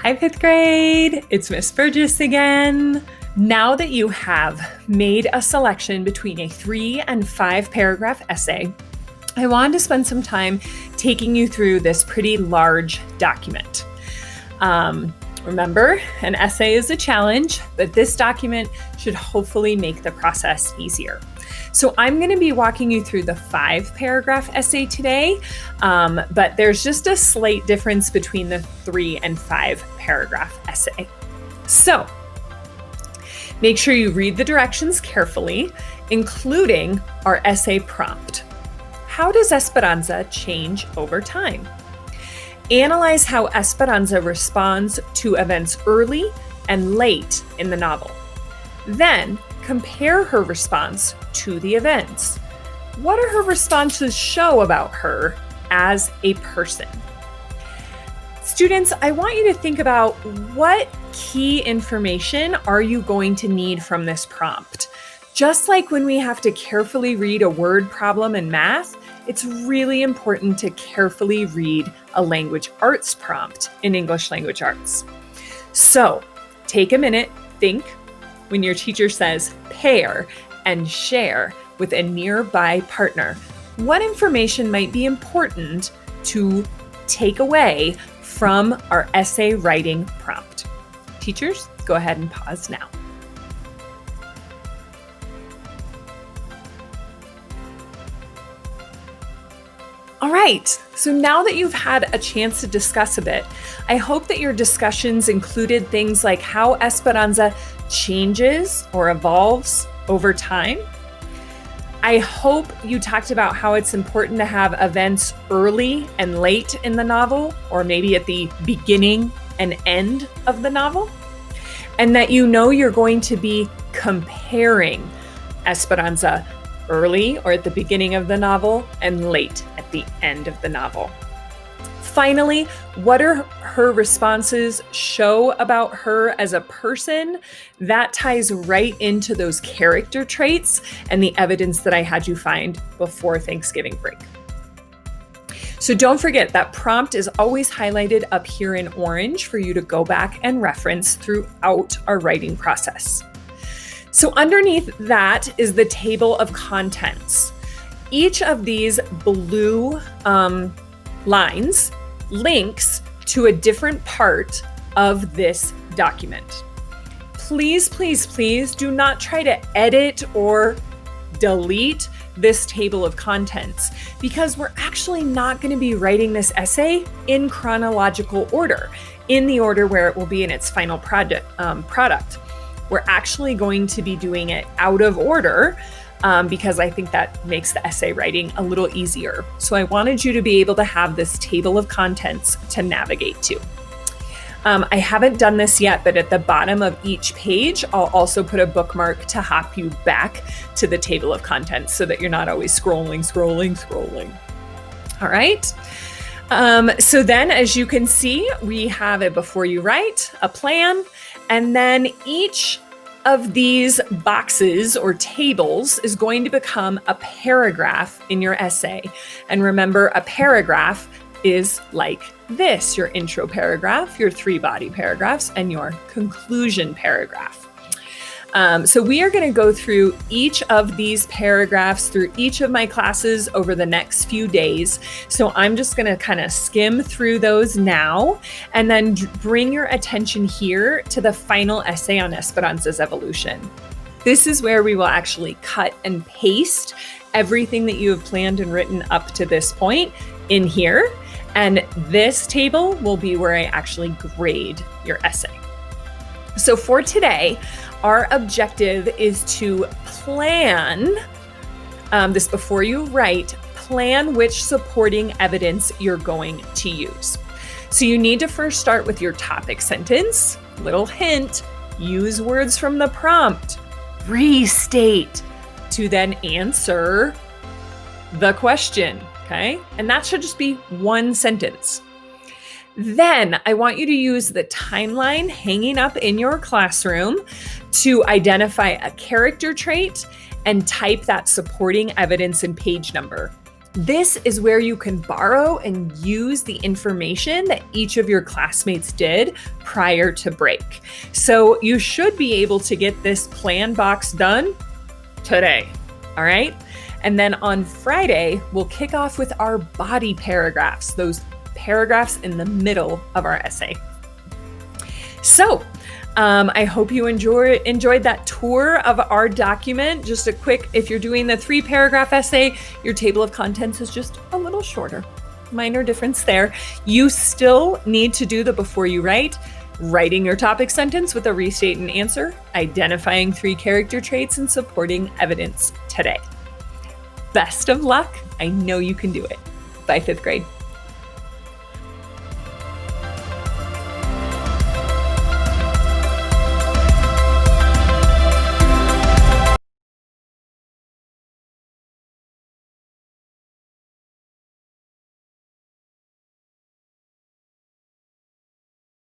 Hi, fifth grade. It's Miss Burgess again. Now that you have made a selection between a 3 and 5 paragraph essay, I wanted to spend some time taking you through this pretty large document. Remember, an essay is a challenge, but this document should hopefully make the process easier. So I'm going to be walking you through the 5 paragraph essay today, but there's just a slight difference between the 3 and 5 paragraph essay. So make sure you read the directions carefully, including our essay prompt. How does Esperanza change over time? Analyze how Esperanza responds to events early and late in the novel. Then compare her response to the events. What do her responses show about her as a person? Students, I want you to think about what key information are you going to need from this prompt. Just like when we have to carefully read a word problem in math, it's really important to carefully read a language arts prompt in English language arts. So take a minute, think when your teacher says pair and share with a nearby partner. What information might be important to take away from our essay writing prompt? Teachers, go ahead and pause now. All right, so now that you've had a chance to discuss a bit, I hope that your discussions included things like how Esperanza changes or evolves over time. I hope you talked about how it's important to have events early and late in the novel, or maybe at the beginning and end of the novel, and that you know you're going to be comparing Esperanza early or at the beginning of the novel and late at the end of the novel. Finally, what are her responses show about her as a person? That ties right into those character traits and the evidence that I had you find before Thanksgiving break. So don't forget that prompt is always highlighted up here in orange for you to go back and reference throughout our writing process. So underneath that is the table of contents. Each of these blue lines links to a different part of this document. Please, please, please do not try to edit or delete this table of contents because we're actually not going to be writing this essay in chronological order, in the order where it will be in its final product. We're actually going to be doing it out of order because I think that makes the essay writing a little easier. So I wanted you to be able to have this table of contents to navigate to. I haven't done this yet, but at the bottom of each page, I'll also put a bookmark to hop you back to the table of contents so that you're not always scrolling. All right. So then, as you can see, we have it before you write, a plan, and then each of these boxes or tables is going to become a paragraph in your essay. And remember, a paragraph is like this: your intro paragraph, your 3 body paragraphs, and your conclusion paragraph. So we are going to go through each of these paragraphs through each of my classes over the next few days. So I'm just going to kind of skim through those now and then bring your attention here to the final essay on Esperanza's evolution. This is where we will actually cut and paste everything that you have planned and written up to this point in here. And this table will be where I actually grade your essay. So for today, our objective is to plan this before you write, plan which supporting evidence you're going to use. So you need to first start with your topic sentence. Little hint, use words from the prompt. Restate to then answer the question, okay? And that should just be one sentence. Then I want you to use the timeline hanging up in your classroom to identify a character trait and type that supporting evidence and page number. This is where you can borrow and use the information that each of your classmates did prior to break. So you should be able to get this plan box done today. All right. And then on Friday, we'll kick off with our body paragraphs, those paragraphs in the middle of our essay. So I hope you enjoyed that tour of our document. Just a quick, if you're doing the 3-paragraph essay, your table of contents is just a little shorter. Minor difference there. You still need to do the before you write, writing your topic sentence with a restate and answer, identifying 3 character traits, and supporting evidence today. Best of luck. I know you can do it. Bye, 5th grade.